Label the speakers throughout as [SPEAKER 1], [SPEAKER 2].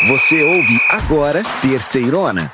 [SPEAKER 1] Você ouve agora Terceirona.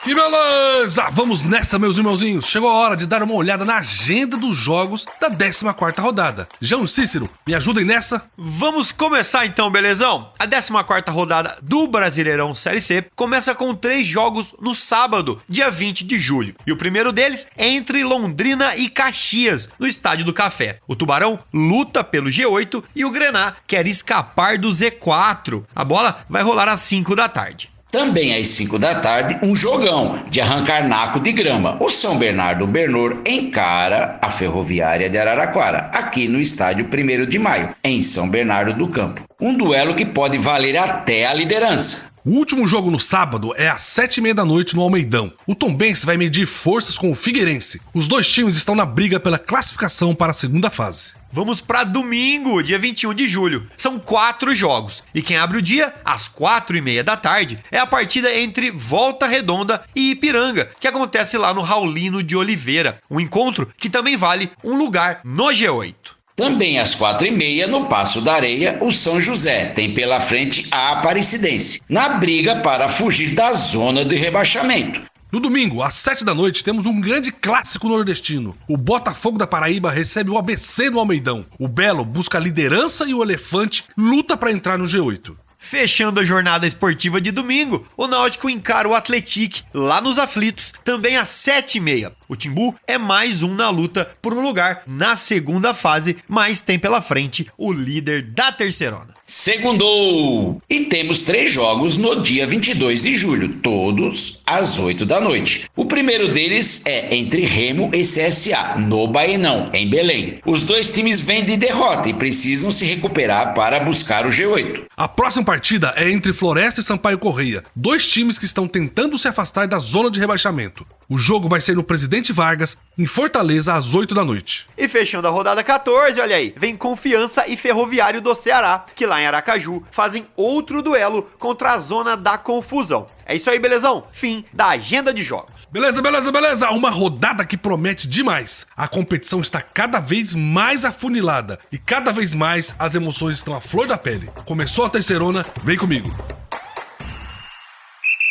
[SPEAKER 2] Que beleza! Vamos nessa, meus irmãozinhos. Chegou a hora de dar uma olhada na agenda dos jogos da 14ª rodada. João Cícero, me ajudem nessa?
[SPEAKER 3] Vamos começar então, belezão? A 14ª rodada do Brasileirão Série C começa com 3 jogos no sábado, dia 20 de julho. E o primeiro deles é entre Londrina e Caxias, no Estádio do Café. O Tubarão luta pelo G8 e o Grená quer escapar do Z4. A bola vai rolar às 5 da tarde.
[SPEAKER 4] Também às 5 da tarde, um jogão de arrancar naco de grama. O São Bernardo Bernor encara a Ferroviária de Araraquara, aqui no estádio 1º de Maio, em São Bernardo do Campo. Um duelo que pode valer até a liderança.
[SPEAKER 2] O último jogo no sábado é às 7h30 da noite no Almeidão. O Tombense vai medir forças com o Figueirense. Os dois times estão na briga pela classificação para a segunda fase.
[SPEAKER 3] Vamos para domingo, dia 21 de julho. São 4 jogos. E quem abre o dia, às 4h30 da tarde, é a partida entre Volta Redonda e Ipiranga, que acontece lá no Raulino de Oliveira. Um encontro que também vale um lugar no G8.
[SPEAKER 4] Também às 4h30, no Paço da Areia, o São José tem pela frente a Aparecidense, na briga para fugir da zona de rebaixamento.
[SPEAKER 2] No domingo, às 7 da noite, temos um grande clássico nordestino. O Botafogo da Paraíba recebe o ABC no Almeidão. O Belo busca a liderança e o Elefante luta para entrar no G8.
[SPEAKER 3] Fechando a jornada esportiva de domingo, o Náutico encara o Atlético lá nos Aflitos, também às 7h30. O Timbu é mais um na luta por um lugar na segunda fase, mas tem pela frente o líder da Terceirona.
[SPEAKER 4] Segundou! E temos 3 jogos no dia 22 de julho, todos às 8 da noite. O primeiro deles é entre Remo e CSA, no Baenão, em Belém. Os dois times vêm de derrota e precisam se recuperar para buscar o G8.
[SPEAKER 2] A próxima partida é entre Floresta e Sampaio Corrêa, 2 times que estão tentando se afastar da zona de rebaixamento. O jogo vai ser no Presidente Vargas, em Fortaleza, às 8 da noite.
[SPEAKER 3] E fechando a rodada 14, olha aí, vem Confiança e Ferroviário do Ceará, que lá em Aracaju fazem outro duelo contra a zona da confusão. É isso aí, belezão? Fim da agenda de jogos.
[SPEAKER 2] Beleza. Uma rodada que promete demais. A competição está cada vez mais afunilada e cada vez mais as emoções estão à flor da pele. Começou a Terceirona, vem comigo.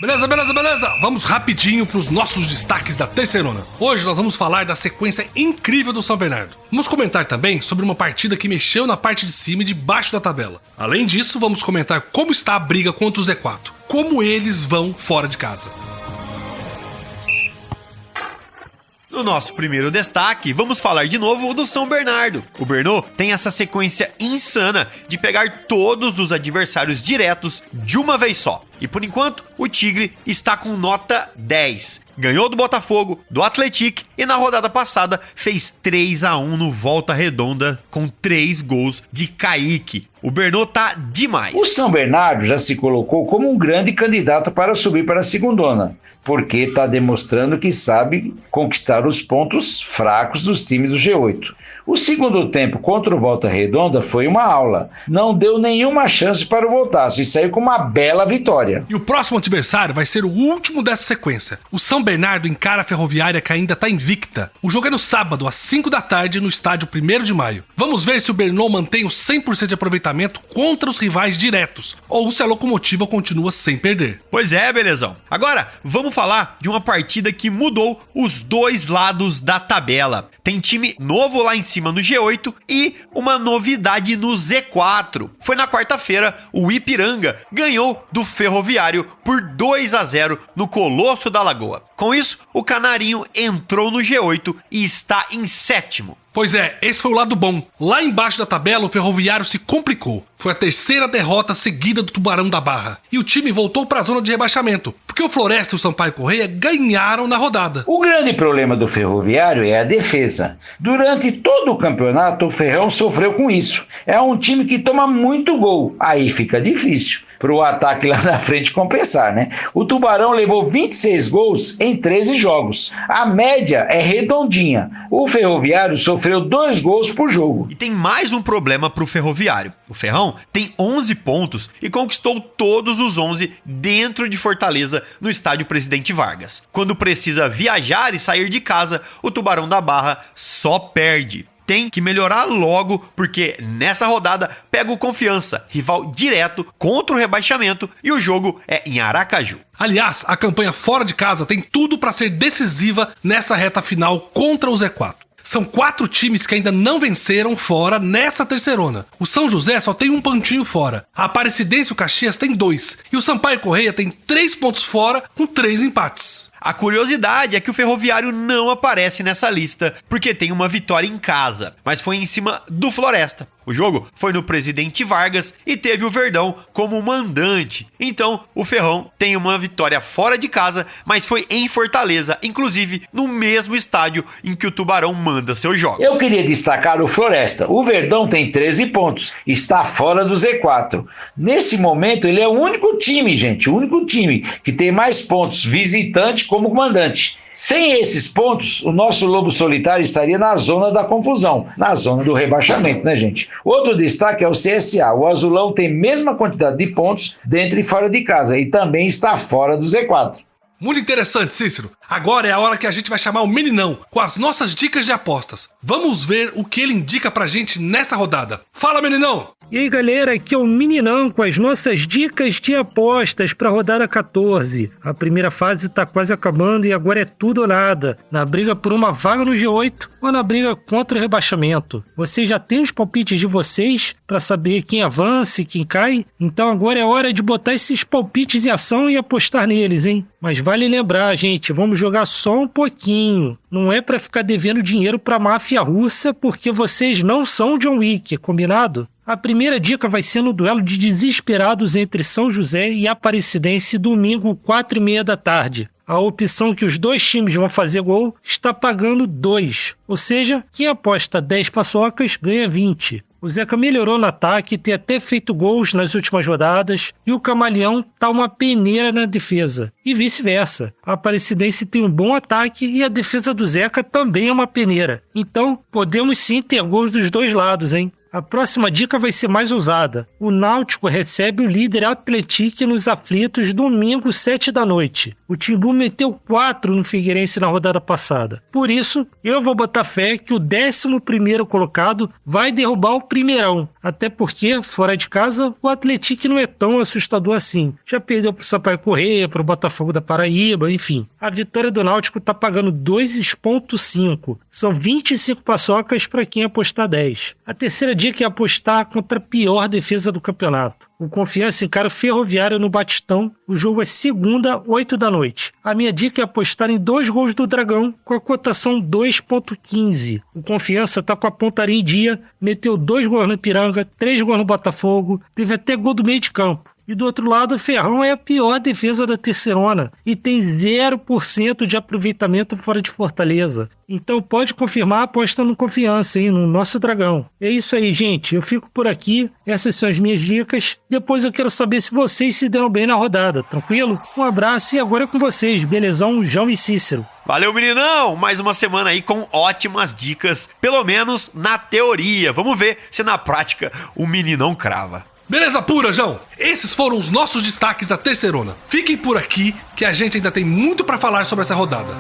[SPEAKER 2] Beleza. Vamos rapidinho para os nossos destaques da Terceirona. Hoje nós vamos falar da sequência incrível do São Bernardo. Vamos comentar também sobre uma partida que mexeu na parte de cima e de baixo da tabela. Além disso, vamos comentar como está a briga contra o Z4. Como eles vão fora de casa.
[SPEAKER 3] No nosso primeiro destaque, vamos falar de novo do São Bernardo. O Bernô tem essa sequência insana de pegar todos os adversários diretos de uma vez só. E por enquanto, o Tigre está com nota 10. Ganhou do Botafogo, do Atlético e na rodada passada fez 3-1 no Volta Redonda com 3 gols de Kaique. O Bernô tá demais.
[SPEAKER 4] O São Bernardo já se colocou como um grande candidato para subir para a segundona, porque está demonstrando que sabe conquistar os pontos fracos dos times do G8. O segundo tempo contra o Volta Redonda foi uma aula. Não deu nenhuma chance para o Voltaço e saiu com uma bela vitória.
[SPEAKER 2] E o próximo adversário vai ser o último dessa sequência. O São Bernardo encara a Ferroviária, que ainda está invicta. O jogo é no sábado, às 5 da tarde, no estádio 1º de Maio. Vamos ver se o Bernô mantém o 100% de aproveitamento contra os rivais diretos, ou se a locomotiva continua sem perder.
[SPEAKER 3] Pois é, belezão. Agora, vamos falar de uma partida que mudou os dois lados da tabela. Tem time novo lá em cima no G8 e uma novidade no Z4. Foi na quarta-feira, o Ipiranga ganhou do Ferroviário por 2-0 no Colosso da Lagoa. Com isso, o Canarinho entrou no G8 e está em 7º.
[SPEAKER 2] Pois é, esse foi o lado bom. Lá embaixo da tabela, o Ferroviário se complicou. Foi a 3ª derrota seguida do Tubarão da Barra. E o time voltou para a zona de rebaixamento, porque o Floresta e o Sampaio Corrêa ganharam na rodada.
[SPEAKER 4] O grande problema do Ferroviário é a defesa. Durante todo o campeonato, o Ferrão sofreu com isso. É um time que toma muito gol. Aí fica difícil para o ataque lá na frente compensar, né? O Tubarão levou 26 gols em 13 jogos. A média é redondinha. O Ferroviário sofreu 2 gols por jogo.
[SPEAKER 3] E tem mais um problema para o Ferroviário. O Ferrão tem 11 pontos e conquistou todos os 11 dentro de Fortaleza, no estádio Presidente Vargas. Quando precisa viajar e sair de casa, o Tubarão da Barra só perde. tem que melhorar logo, porque nessa rodada pega o Confiança, rival direto contra o rebaixamento, e o jogo é em Aracaju.
[SPEAKER 2] Aliás, a campanha fora de casa tem tudo para ser decisiva nessa reta final contra o Z4. São 4 times que ainda não venceram fora nessa terceirona. O São José só tem um pontinho fora. A Aparecidense e o Caxias tem 2. E o Sampaio Corrêa tem 3 pontos fora com 3 empates.
[SPEAKER 3] A curiosidade é que o Ferroviário não aparece nessa lista porque tem uma vitória em casa, mas foi em cima do Floresta. O jogo foi no Presidente Vargas e teve o Verdão como mandante. Então, o Ferrão tem uma vitória fora de casa, mas foi em Fortaleza, inclusive no mesmo estádio em que o Tubarão manda seus jogos.
[SPEAKER 4] Eu queria destacar o Floresta. O Verdão tem 13 pontos, está fora do Z4. Nesse momento, ele é o único time, gente, o único time que tem mais pontos visitante como mandante. Sem esses pontos, o nosso Lobo Solitário estaria na zona da confusão, na zona do rebaixamento, né, gente? Outro destaque é o CSA. O Azulão tem a mesma quantidade de pontos dentro e fora de casa e também está fora do Z4.
[SPEAKER 2] Muito interessante, Cícero. Agora é a hora que a gente vai chamar o Meninão com as nossas dicas de apostas. Vamos ver o que ele indica pra gente nessa rodada. Fala, Meninão!
[SPEAKER 5] E aí, galera, aqui é o Meninão com as nossas dicas de apostas para a rodada 14. A primeira fase está quase acabando e agora é tudo ou nada, na briga por uma vaga no G8 ou na briga contra o rebaixamento. Vocês já têm os palpites de vocês para saber quem avança e quem cai? Então agora é hora de botar esses palpites em ação e apostar neles, hein? Mas vale lembrar, gente, vamos jogar só um pouquinho. Não é para ficar devendo dinheiro para a máfia russa porque vocês não são John Wick, combinado? A primeira dica vai ser no duelo de desesperados entre São José e Aparecidense, domingo, 4h30 da tarde. A opção que os dois times vão fazer gol está pagando 2, ou seja, quem aposta 10 paçocas ganha 20. O Zeca melhorou no ataque, tem até feito gols nas últimas rodadas, e o Camaleão tá uma peneira na defesa, e vice-versa. A Aparecidense tem um bom ataque e a defesa do Zeca também é uma peneira. Então, podemos sim ter gols dos dois lados, hein? A próxima dica vai ser mais ousada. O Náutico recebe o líder Atlético nos aflitos domingo, 7 da noite. O Timbu meteu 4 no Figueirense na rodada passada. Por isso, eu vou botar fé que o 11º colocado vai derrubar o primeirão. Até porque, fora de casa, o Atlético não é tão assustador assim. Já perdeu pro Sampaio Corrêa, pro Botafogo da Paraíba, enfim. A vitória do Náutico tá pagando 2,5. São 25 paçocas para quem apostar 10. A terceira dica é apostar contra a pior defesa do campeonato. O Confiança encara o Ferroviário no Batistão. O jogo é segunda, 8 da noite. A minha dica é apostar em 2 gols do Dragão com a cotação 2,15. O Confiança tá com a pontaria em dia, meteu 2 gols no Ipiranga, 3 gols no Botafogo, teve até gol do meio de campo. E do outro lado, o Ferrão é a pior defesa da terceirona e tem 0% de aproveitamento fora de Fortaleza. Então pode confirmar a aposta no Confiança, hein, no nosso Dragão. É isso aí, gente. Eu fico por aqui. Essas são as minhas dicas. Depois eu quero saber se vocês se deram bem na rodada, tranquilo? Um abraço e agora é com vocês. Belezão, João e Cícero.
[SPEAKER 3] Valeu, Meninão! Mais uma semana aí com ótimas dicas, pelo menos na teoria. Vamos ver se na prática o Meninão crava.
[SPEAKER 2] Beleza pura, João? Esses foram os nossos destaques da terceirona. Fiquem por aqui que a gente ainda tem muito pra falar sobre essa rodada.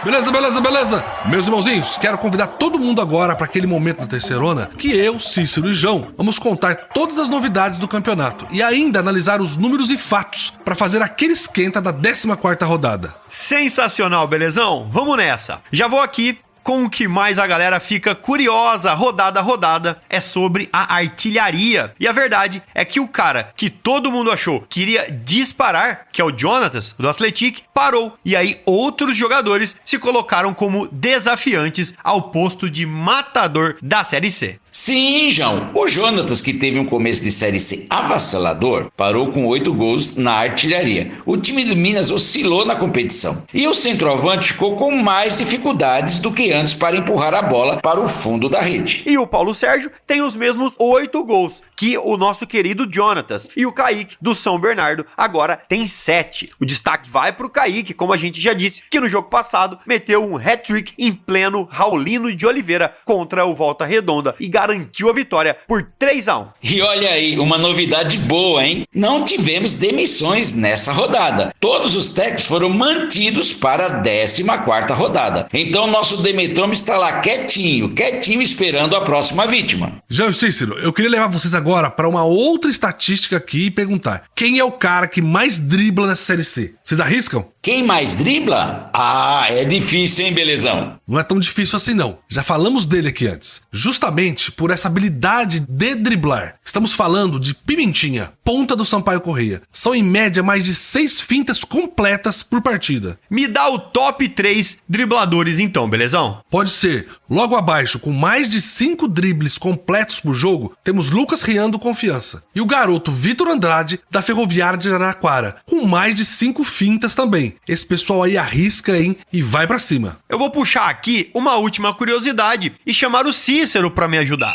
[SPEAKER 2] Beleza? Meus irmãozinhos, quero convidar todo mundo agora para aquele momento da terceirona que eu, Cícero e João vamos contar todas as novidades do campeonato e ainda analisar os números e fatos para fazer aquele esquenta da 14ª rodada.
[SPEAKER 3] Sensacional, belezão? Vamos nessa! Já vou aqui com o que mais a galera fica curiosa rodada a rodada é sobre a artilharia. E a verdade é que o cara que todo mundo achou que iria disparar, que é o Jonatas, do Atlético, parou. E aí outros jogadores se colocaram como desafiantes ao posto de matador da Série C.
[SPEAKER 4] Sim, João. O Jonatas, que teve um começo de Série C avassalador, parou com 8 gols na artilharia. O time do Minas oscilou na competição. E o centroavante ficou com mais dificuldades do que antes para empurrar a bola para o fundo da rede.
[SPEAKER 3] E o Paulo Sérgio tem os mesmos 8 gols, que o nosso querido Jonatas. E o Kaique, do São Bernardo, agora tem 7. O destaque vai pro Kaique, como a gente já disse, que no jogo passado meteu um hat-trick em pleno Raulino de Oliveira contra o Volta Redonda e garantiu a vitória por 3-1.
[SPEAKER 4] E olha aí, uma novidade boa, hein? Não tivemos demissões nessa rodada. Todos os técnicos foram mantidos para a 14ª rodada. Então nosso Demetrômetro está lá quietinho esperando a próxima vítima.
[SPEAKER 2] João e Cícero, eu queria levar vocês agora para uma outra estatística aqui e perguntar: quem é o cara que mais dribla nessa Série C? Vocês arriscam?
[SPEAKER 4] Quem mais dribla? Ah, é difícil, hein, belezão?
[SPEAKER 2] Não é tão difícil assim não. Já falamos dele aqui antes. Justamente por essa habilidade de driblar. Estamos falando de Pimentinha, ponta do Sampaio Corrêa. São em média mais de 6 fintas completas por partida.
[SPEAKER 3] Me dá o top 3 dribladores então, belezão?
[SPEAKER 2] Pode ser. Logo abaixo, com mais de 5 dribles completos por jogo, temos Lucas Rian do Confiança. E o garoto Vitor Andrade, da Ferroviária de Araraquara, com mais de 5 fintas também. Esse pessoal aí arrisca, hein? E vai pra cima.
[SPEAKER 3] Eu vou puxar aqui uma última curiosidade e chamar o Cícero pra me ajudar.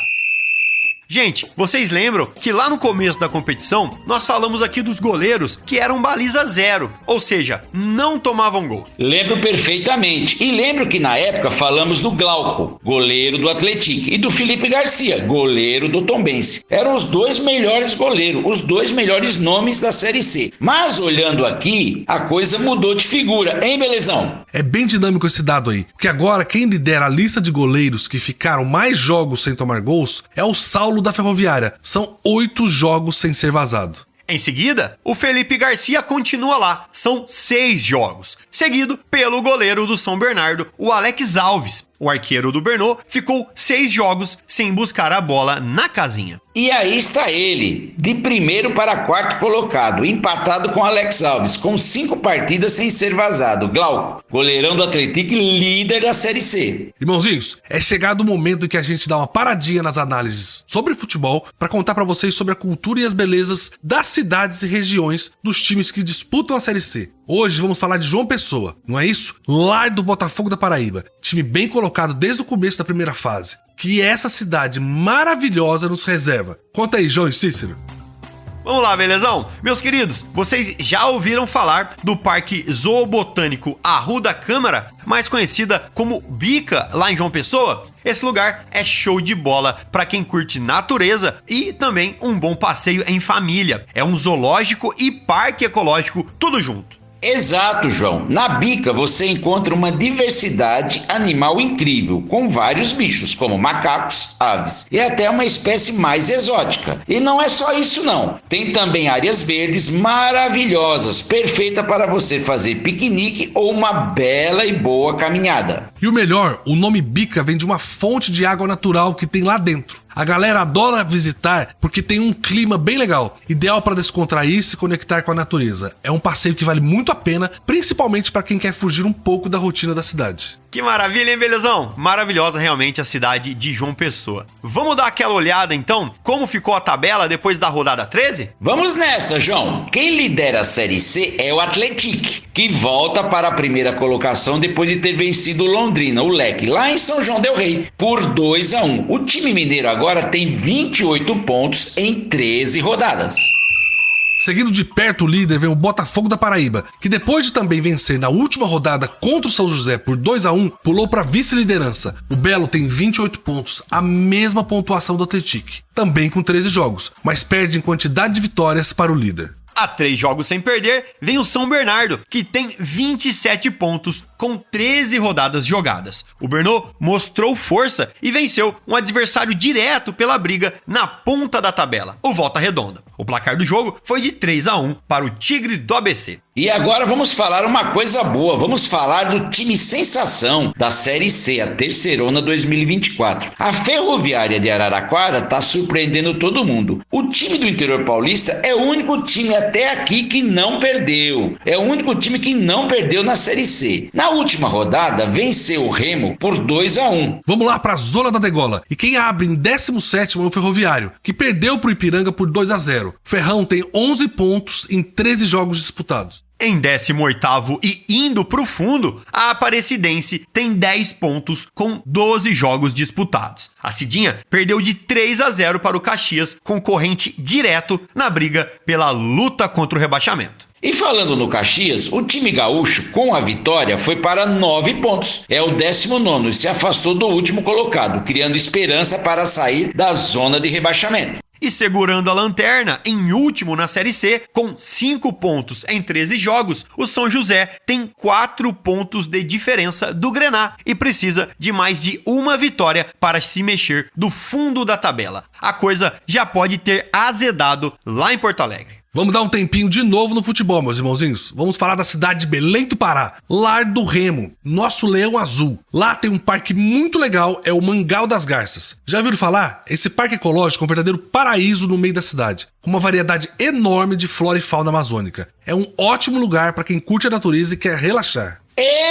[SPEAKER 3] Gente, vocês lembram que lá no começo da competição, nós falamos aqui dos goleiros que eram baliza 0, ou seja, não tomavam gol.
[SPEAKER 4] Lembro perfeitamente. E lembro que na época falamos do Glauco, goleiro do Atlético, e do Felipe Garcia, goleiro do Tombense. Eram os 2 melhores goleiros, os 2 melhores nomes da Série C. Mas olhando aqui, a coisa mudou de figura, hein, belezão?
[SPEAKER 2] É bem dinâmico esse dado aí, porque agora quem lidera a lista de goleiros que ficaram mais jogos sem tomar gols é o Saulo da Ferroviária. São 8 jogos sem ser vazado.
[SPEAKER 3] Em seguida, o Felipe Garcia continua lá, são 6 jogos, seguido pelo goleiro do São Bernardo, o Alex Alves. O arqueiro do Bernô ficou 6 jogos sem buscar a bola na casinha.
[SPEAKER 4] E aí está ele, de primeiro para quarto colocado, empatado com Alex Alves, com 5 partidas sem ser vazado. Glauco, goleirão do Atlético e líder da Série C.
[SPEAKER 2] Irmãozinhos, é chegado o momento em que a gente dá uma paradinha nas análises sobre futebol para contar para vocês sobre a cultura e as belezas das cidades e regiões dos times que disputam a Série C. Hoje vamos falar de João Pessoa, não é isso? Lar do Botafogo da Paraíba, time bem colocado desde o começo da primeira fase. Que essa cidade maravilhosa nos reserva. Conta aí, João e Cícero.
[SPEAKER 3] Vamos lá, belezão? Meus queridos, vocês já ouviram falar do Parque Zoobotânico Arruda Câmara, mais conhecida como Bica, lá em João Pessoa? Esse lugar é show de bola para quem curte natureza e também um bom passeio em família. É um zoológico e parque ecológico, tudo junto.
[SPEAKER 4] Exato, João. Na Bica você encontra uma diversidade animal incrível, com vários bichos, como macacos, aves e até uma espécie mais exótica. E não é só isso não. Tem também áreas verdes maravilhosas, perfeita para você fazer piquenique ou uma bela e boa caminhada.
[SPEAKER 2] E o melhor, o nome Bica vem de uma fonte de água natural que tem lá dentro. A galera adora visitar porque tem um clima bem legal, ideal para descontrair e se conectar com a natureza. É um passeio que vale muito a pena, principalmente para quem quer fugir um pouco da rotina da cidade.
[SPEAKER 3] Que maravilha, hein, belezão? Maravilhosa realmente a cidade de João Pessoa. Vamos dar aquela olhada então, como ficou a tabela depois da rodada 13?
[SPEAKER 4] Vamos nessa, João. Quem lidera a Série C é o Atlético, que volta para a primeira colocação depois de ter vencido o Londrina, o Leque, lá em São João del Rei, por 2-1. O time mineiro agora tem 28 pontos em 13 rodadas.
[SPEAKER 2] Seguindo de perto o líder vem o Botafogo da Paraíba, que depois de também vencer na última rodada contra o São José por 2-1, pulou para vice-liderança. O Belo tem 28 pontos, a mesma pontuação do Atlético, também com 13 jogos, mas perde em quantidade de vitórias para o líder.
[SPEAKER 3] A 3 jogos sem perder, vem o São Bernardo, que tem 27 pontos com 13 rodadas jogadas. O Bernô mostrou força e venceu um adversário direto pela briga na ponta da tabela, o Volta Redonda. O placar do jogo foi de 3-1 para o Tigre do ABC.
[SPEAKER 4] E agora vamos falar uma coisa boa, vamos falar do time sensação da Série C, a Terceirona 2024. A Ferroviária de Araraquara está surpreendendo todo mundo. O time do interior paulista é o único time até aqui que não perdeu. É o único time que não perdeu na Série C. Na última rodada, venceu o Remo por 2-1.
[SPEAKER 2] Vamos lá para a zona da degola. E quem abre em 17º é o Ferroviário, que perdeu para o Ipiranga por 2-0. Ferrão tem 11 pontos em 13 jogos disputados.
[SPEAKER 3] Em 18º e indo pro fundo, a Aparecidense tem 10 pontos com 12 jogos disputados. A Cidinha perdeu de 3-0 para o Caxias, concorrente direto na briga pela luta contra o rebaixamento.
[SPEAKER 4] E falando no Caxias, o time gaúcho, com a vitória, foi para 9 pontos. É o 19º e se afastou do último colocado, criando esperança para sair da zona de rebaixamento.
[SPEAKER 3] E segurando a lanterna, em último na Série C, com 5 pontos em 13 jogos, o São José tem 4 pontos de diferença do Grená e precisa de mais de uma vitória para se mexer do fundo da tabela. A coisa já pode ter azedado lá em Porto Alegre.
[SPEAKER 2] Vamos dar um tempinho de novo no futebol, meus irmãozinhos. Vamos falar da cidade de Belém do Pará, lar do Remo, nosso leão azul. Lá tem um parque muito legal, é o Mangal das Garças. Já viram falar? Esse parque ecológico é um verdadeiro paraíso no meio da cidade, com uma variedade enorme de flora e fauna amazônica. É um ótimo lugar para quem curte a natureza e quer relaxar.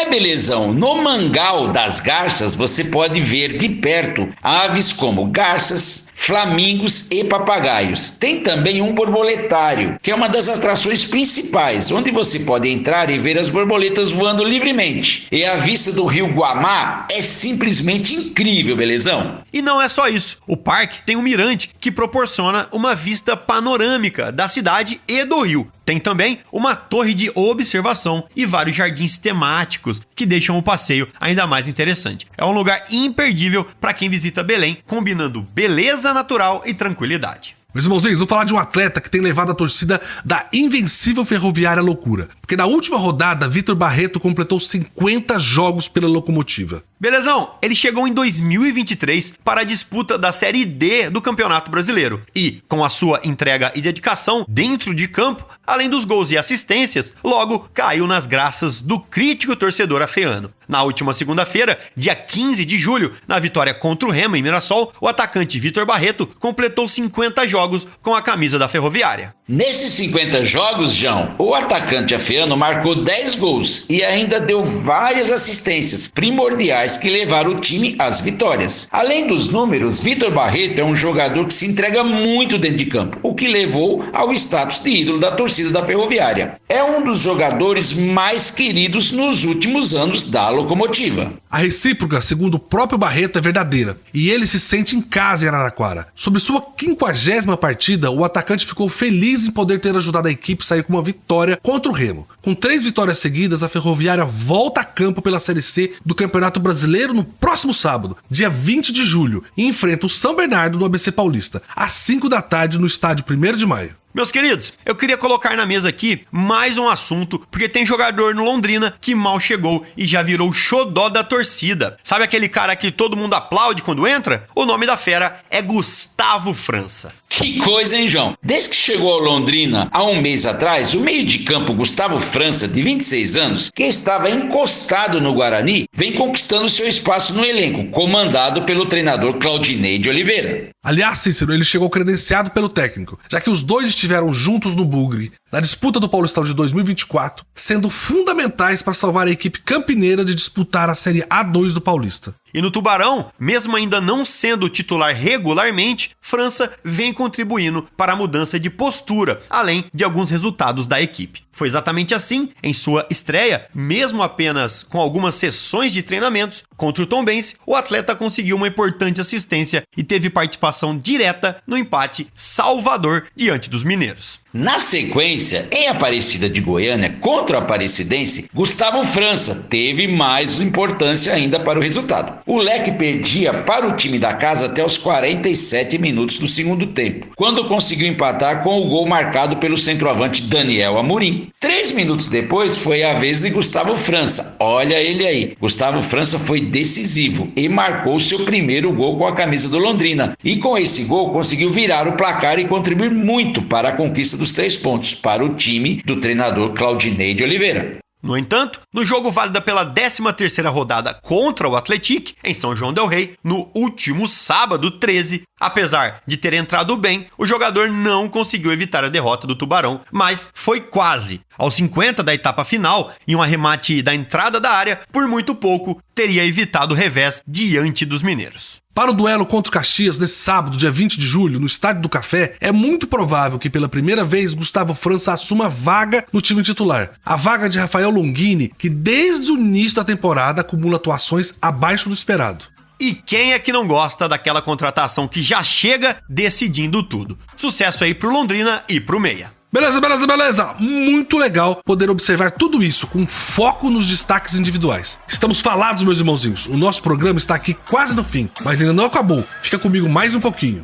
[SPEAKER 4] Belezão, no Mangal das Garças você pode ver de perto aves como garças, flamingos e papagaios. Tem também um borboletário, que é uma das atrações principais, onde você pode entrar e ver as borboletas voando livremente. E a vista do rio Guamá é simplesmente incrível, belezão.
[SPEAKER 3] E não é só isso, o parque tem um mirante que proporciona uma vista panorâmica da cidade e do rio. Tem também uma torre de observação e vários jardins temáticos que deixam o passeio ainda mais interessante. É um lugar imperdível para quem visita Belém, combinando beleza natural e tranquilidade.
[SPEAKER 2] Meus irmãozinhos, vou falar de um atleta que tem levado a torcida da Invencível Ferroviária à loucura. Porque na última rodada, Vitor Barreto completou 50 jogos pela Locomotiva.
[SPEAKER 3] Belezão, ele chegou em 2023 para a disputa da Série D do Campeonato Brasileiro. E, com a sua entrega e dedicação dentro de campo, além dos gols e assistências, logo caiu nas graças do crítico torcedor afeano. Na última segunda-feira, dia 15 de julho, na vitória contra o Remo em Mirassol, o atacante Vitor Barreto completou 50 jogos com a camisa da Ferroviária.
[SPEAKER 4] Nesses 50 jogos, João, o atacante afeano marcou 10 gols e ainda deu várias assistências primordiais que levaram o time às vitórias. Além dos números, Vitor Barreto é um jogador que se entrega muito dentro de campo, o que levou ao status de ídolo da torcida da Ferroviária. É um dos jogadores mais queridos nos últimos anos da Locomotiva.
[SPEAKER 2] A recíproca, segundo o próprio Barreto, é verdadeira, e ele se sente em casa em Araraquara. Sobre sua 50ª partida, o atacante ficou feliz em poder ter ajudado a equipe a sair com uma vitória contra o Remo. Com 3 vitórias seguidas, a Ferroviária volta a campo pela Série C do Campeonato Brasileiro no próximo sábado, dia 20 de julho, e enfrenta o São Bernardo no ABC Paulista, às 5 da tarde no estádio 1º de maio.
[SPEAKER 3] Meus queridos, eu queria colocar na mesa aqui mais um assunto, porque tem jogador no Londrina que mal chegou e já virou xodó da torcida. Sabe aquele cara que todo mundo aplaude quando entra? O nome da fera é Gustavo França.
[SPEAKER 4] Que coisa, hein, João? Desde que chegou ao Londrina há um mês atrás, o meio de campo Gustavo França, de 26 anos, que estava encostado no Guarani, vem conquistando seu espaço no elenco, comandado pelo treinador Claudinei de Oliveira.
[SPEAKER 2] Aliás, Cícero, ele chegou credenciado pelo técnico, já que os dois estiveram juntos no Bugre, na disputa do Paulistão de 2024, sendo fundamentais para salvar a equipe campineira de disputar a Série A2 do Paulista.
[SPEAKER 3] E no Tubarão, mesmo ainda não sendo titular regularmente, França vem contribuindo para a mudança de postura, além de alguns resultados da equipe. Foi exatamente assim, em sua estreia, mesmo apenas com algumas sessões de treinamentos, contra o Tombense, o atleta conseguiu uma importante assistência e teve participação direta no empate salvador diante dos mineiros.
[SPEAKER 4] Na sequência, em Aparecida de Goiânia, contra o Aparecidense, Gustavo França teve mais importância ainda para o resultado. O Leque perdia para o time da casa até os 47 minutos do segundo tempo, quando conseguiu empatar com o gol marcado pelo centroavante Daniel Amorim. 3 minutos depois foi a vez de Gustavo França. Olha ele aí. Gustavo França foi decisivo e marcou seu primeiro gol com a camisa do Londrina. E com esse gol conseguiu virar o placar e contribuir muito para a conquista dos 3 pontos para o time do treinador Claudinei de Oliveira.
[SPEAKER 3] No entanto, no jogo válido pela 13ª rodada contra o Atlético, em São João del Rei, no último sábado 13, apesar de ter entrado bem, o jogador não conseguiu evitar a derrota do Tubarão, mas foi quase. Aos 50 da etapa final, em um arremate da entrada da área, por muito pouco, teria evitado o revés diante dos mineiros.
[SPEAKER 2] Para o duelo contra o Caxias nesse sábado, dia 20 de julho, no Estádio do Café, é muito provável que pela primeira vez Gustavo França assuma vaga no time titular. A vaga de Rafael Longini, que desde o início da temporada acumula atuações abaixo do esperado.
[SPEAKER 3] E quem é que não gosta daquela contratação que já chega decidindo tudo? Sucesso aí pro Londrina e pro Meia.
[SPEAKER 2] Beleza! Muito legal poder observar tudo isso com foco nos destaques individuais. Estamos falados, meus irmãozinhos. O nosso programa está aqui quase no fim, mas ainda não acabou. Fica comigo mais um pouquinho.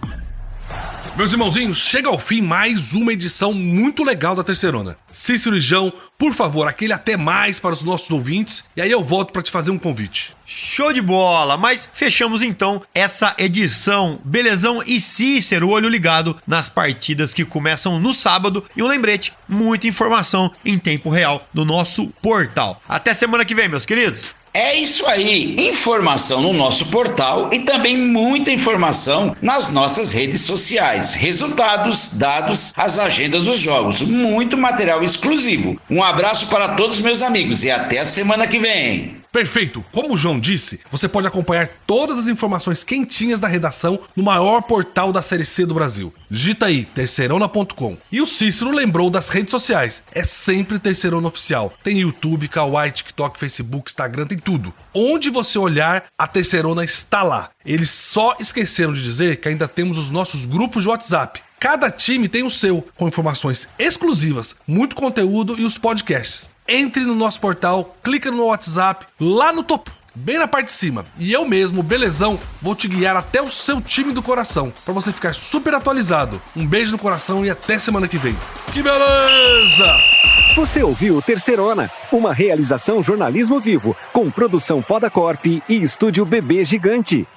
[SPEAKER 2] Meus irmãozinhos, chega ao fim mais uma edição muito legal da Terceirona. Cícero e João, por favor, aquele até mais para os nossos ouvintes, e aí eu volto para te fazer um convite.
[SPEAKER 3] Show de bola, mas fechamos então essa edição. Belezão e Cícero, olho ligado nas partidas que começam no sábado. E um lembrete, muita informação em tempo real no nosso portal. Até semana que vem, meus queridos.
[SPEAKER 4] É isso aí, informação no nosso portal e também muita informação nas nossas redes sociais. Resultados, dados, as agendas dos jogos, muito material exclusivo. Um abraço para todos meus amigos e até a semana que vem.
[SPEAKER 2] Perfeito! Como o João disse, você pode acompanhar todas as informações quentinhas da redação no maior portal da Série C do Brasil. Digita aí, terceirona.com. E o Cícero lembrou das redes sociais. É sempre Terceirona Oficial. Tem YouTube, Kawaii, TikTok, Facebook, Instagram, tem tudo. Onde você olhar, a Terceirona está lá. Eles só esqueceram de dizer que ainda temos os nossos grupos de WhatsApp. Cada time tem o seu, com informações exclusivas, muito conteúdo e os podcasts. Entre no nosso portal, clica no WhatsApp, lá no topo, bem na parte de cima. E eu mesmo, Belezão, vou te guiar até o seu time do coração, para você ficar super atualizado. Um beijo no coração e até semana que vem. Que beleza!
[SPEAKER 1] Você ouviu Terceirona, uma realização jornalismo vivo, com produção Podacorp e estúdio Bebê Gigante.